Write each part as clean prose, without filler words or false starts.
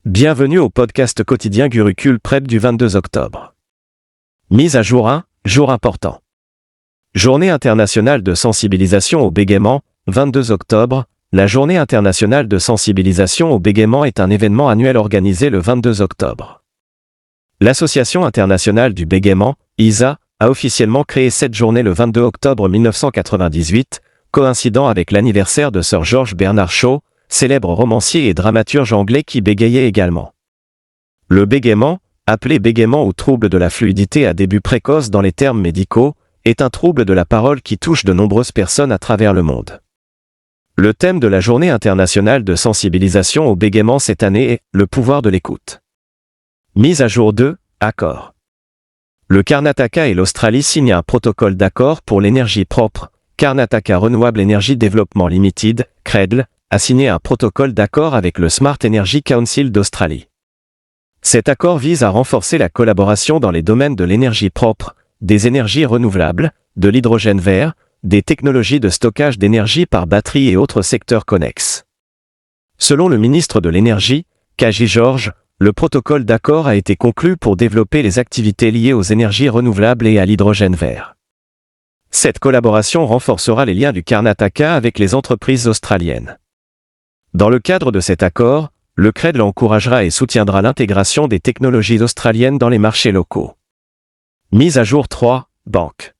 Bienvenue au podcast quotidien Gurucule Prep du 22 octobre. Mise à jour 1, jour important. Journée internationale de sensibilisation au bégaiement, 22 octobre. La Journée internationale de sensibilisation au bégaiement est un événement annuel organisé le 22 octobre. L'Association internationale du bégaiement, ISA, a officiellement créé cette journée le 22 octobre 1998, coïncidant avec l'anniversaire de Sir George Bernard Shaw, célèbre romancier et dramaturge anglais qui bégayait également. Le bégaiement, appelé bégaiement ou trouble de la fluidité à début précoce dans les termes médicaux, est un trouble de la parole qui touche de nombreuses personnes à travers le monde. Le thème de la Journée internationale de sensibilisation au bégaiement cette année est « Le pouvoir de l'écoute ». Mise à jour 2, accord. Le Karnataka et l'Australie signent un protocole d'accord pour l'énergie propre. Karnataka Renewable Energy Development Limited, CREDL, a signé un protocole d'accord avec le Smart Energy Council d'Australie. Cet accord vise à renforcer la collaboration dans les domaines de l'énergie propre, des énergies renouvelables, de l'hydrogène vert, des technologies de stockage d'énergie par batterie et autres secteurs connexes. Selon le ministre de l'Énergie, Kaji George, le protocole d'accord a été conclu pour développer les activités liées aux énergies renouvelables et à l'hydrogène vert. Cette collaboration renforcera les liens du Karnataka avec les entreprises australiennes. Dans le cadre de cet accord, le CREDL encouragera et soutiendra l'intégration des technologies australiennes dans les marchés locaux. Mise à jour 3, Banque.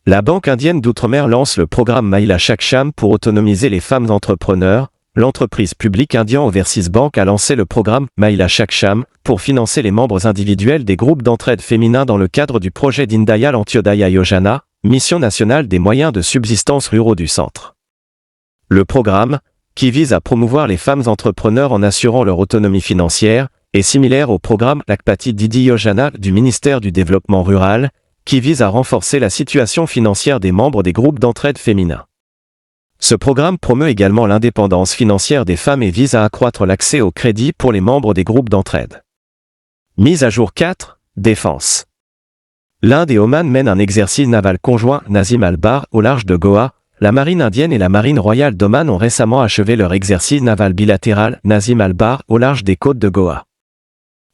La Banque indienne d'outre-mer lance le programme Mahila Saksham pour autonomiser les femmes entrepreneurs. L'entreprise publique Indian Overseas Bank a lancé le programme Mahila Saksham pour financer les membres individuels des groupes d'entraide féminins dans le cadre du projet Deen Dayal Antyodaya Yojana, mission nationale des moyens de subsistance ruraux du centre. Le programme, qui vise à promouvoir les femmes entrepreneurs en assurant leur autonomie financière, est similaire au programme Lakpati Didi Yojana du ministère du Développement rural, qui vise à renforcer la situation financière des membres des groupes d'entraide féminins. Ce programme promeut également l'indépendance financière des femmes et vise à accroître l'accès au crédit pour les membres des groupes d'entraide. Mise à jour 4, Défense. L'Inde et Oman mènent un exercice naval conjoint Nazim al-Bahr au large de Goa. La marine indienne et la marine royale d'Oman ont récemment achevé leur exercice naval bilatéral Nazim al-Bahr au large des côtes de Goa.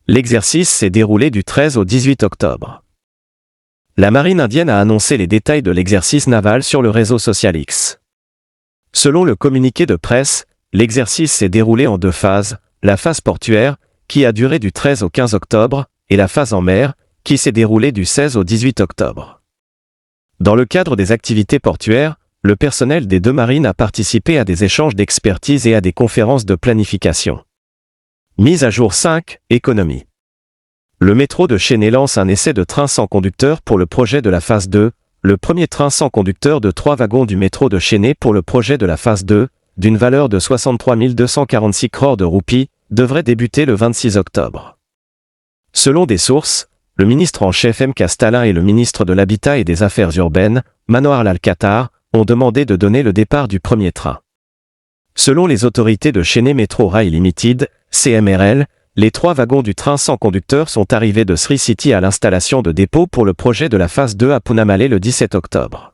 L'exercice s'est déroulé du 13 au 18 octobre. La marine indienne a annoncé les détails de l'exercice naval sur le réseau social X. Selon le communiqué de presse, l'exercice s'est déroulé en 2 phases, la phase portuaire, qui a duré du 13 au 15 octobre, et la phase en mer, qui s'est déroulée du 16 au 18 octobre. Dans le cadre des activités portuaires, le personnel des 2 marines a participé à des échanges d'expertise et à des conférences de planification. Mise à jour 5, Économie. Le métro de Chennai lance un essai de train sans conducteur pour le projet de la phase 2, le premier train sans conducteur de 3 wagons du métro de Chennai pour le projet de la phase 2, d'une valeur de 63 246 crores de roupies, devrait débuter le 26 octobre. Selon des sources, le ministre en chef M. Stalin et le ministre de l'Habitat et des Affaires urbaines, Manohar Lal Khattar, ont demandé de donner le départ du premier train. Selon les autorités de Chennai Metro Rail Limited, CMRL, les 3 wagons du train sans conducteur sont arrivés de Sri City à l'installation de dépôt pour le projet de la phase 2 à Punamale le 17 octobre.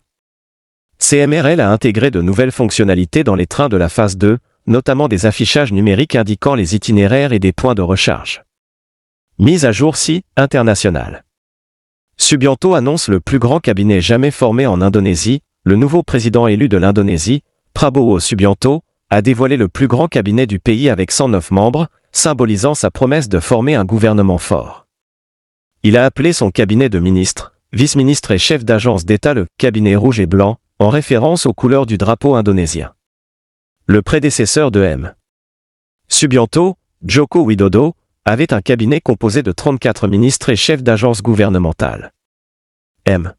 CMRL a intégré de nouvelles fonctionnalités dans les trains de la phase 2, notamment des affichages numériques indiquant les itinéraires et des points de recharge. Mise à jour 6, internationale. Subianto annonce le plus grand cabinet jamais formé en Indonésie. Le nouveau président élu de l'Indonésie, Prabowo Subianto, a dévoilé le plus grand cabinet du pays avec 109 membres, symbolisant sa promesse de former un gouvernement fort. Il a appelé son cabinet de ministres, vice-ministres et chefs d'agence d'État le « cabinet rouge et blanc », en référence aux couleurs du drapeau indonésien. Le prédécesseur de M. Subianto, Joko Widodo, avait un cabinet composé de 34 ministres et chefs d'agence gouvernementale. M.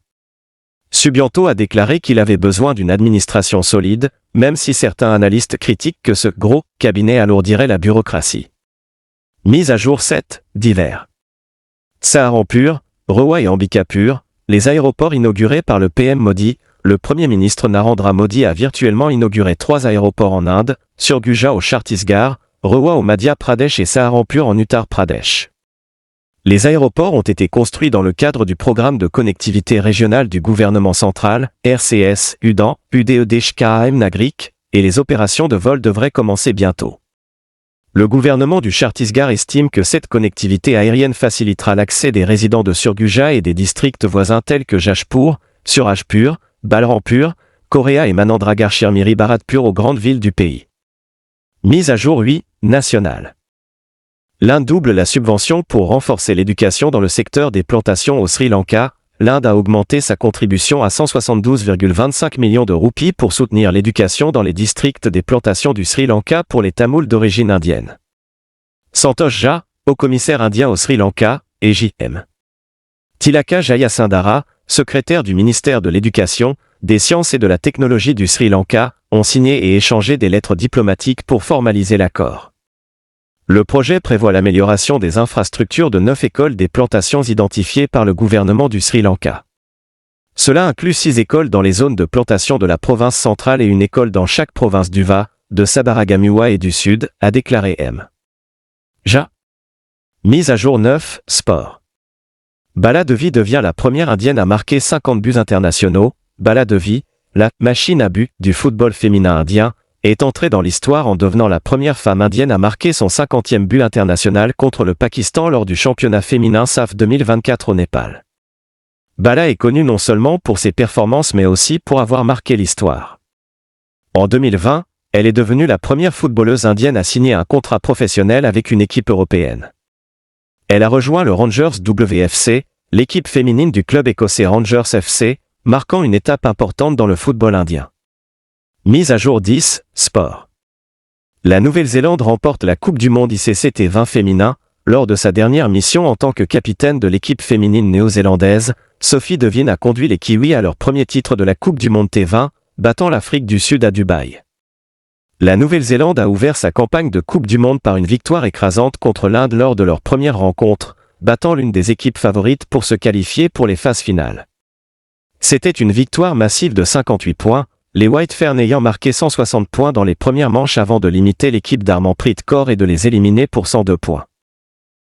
Subianto a déclaré qu'il avait besoin d'une administration solide, même si certains analystes critiquent que ce « gros » cabinet alourdirait la bureaucratie. Mise à jour 7, divers. Saharanpur, Rewa et Ambikapur, les aéroports inaugurés par le PM Modi. Le Premier ministre Narendra Modi a virtuellement inauguré 3 aéroports en Inde, Surguja au Chhattisgarh, Rewa au Madhya Pradesh et Saharanpur en Uttar Pradesh. Les aéroports ont été construits dans le cadre du programme de connectivité régionale du gouvernement central, RCS, UDAN, UDEDHKAM Nagrik, et les opérations de vol devraient commencer bientôt. Le gouvernement du Chhattisgarh estime que cette connectivité aérienne facilitera l'accès des résidents de Surguja et des districts voisins tels que Jashpur, Surajpur, Balrampur, Korea et Manandragar Shirmiri Bharatpur aux grandes villes du pays. Mise à jour 8, nationale. L'Inde double la subvention pour renforcer l'éducation dans le secteur des plantations au Sri Lanka. L'Inde a augmenté sa contribution à 172,25 millions de roupies pour soutenir l'éducation dans les districts des plantations du Sri Lanka pour les Tamouls d'origine indienne. Santosh Jha, haut-commissaire indien au Sri Lanka, et J.M. Tilaka Jayasundara, secrétaire du ministère de l'Éducation, des Sciences et de la Technologie du Sri Lanka, ont signé et échangé des lettres diplomatiques pour formaliser l'accord. Le projet prévoit l'amélioration des infrastructures de 9 écoles des plantations identifiées par le gouvernement du Sri Lanka. Cela inclut 6 écoles dans les zones de plantation de la province centrale et une école dans chaque province du Va, de Sabaragamuwa et du Sud, a déclaré M. Jha. Mise à jour 9, sport. Bala Devi devient la première indienne à marquer 50 buts internationaux. Bala Devi, la « machine à but » du football féminin indien, est entrée dans l'histoire en devenant la première femme indienne à marquer son 50e but international contre le Pakistan lors du championnat féminin SAF 2024 au Népal. Bala est connue non seulement pour ses performances mais aussi pour avoir marqué l'histoire. En 2020, elle est devenue la première footballeuse indienne à signer un contrat professionnel avec une équipe européenne. Elle a rejoint le Rangers WFC, l'équipe féminine du club écossais Rangers FC, marquant une étape importante dans le football indien. Mise à jour 10, sport. La Nouvelle-Zélande remporte la Coupe du Monde ICC 20 féminin. Lors de sa dernière mission en tant que capitaine de l'équipe féminine néo-zélandaise, Sophie Devine a conduit les Kiwis à leur premier titre de la Coupe du Monde T20, battant l'Afrique du Sud à Dubaï. La Nouvelle-Zélande a ouvert sa campagne de Coupe du Monde par une victoire écrasante contre l'Inde lors de leur première rencontre, battant l'une des équipes favorites pour se qualifier pour les phases finales. C'était une victoire massive de 58 points, les White Ferns ayant marqué 160 points dans les premières manches avant de limiter l'équipe d'Harmanpreet Kaur et de les éliminer pour 102 points.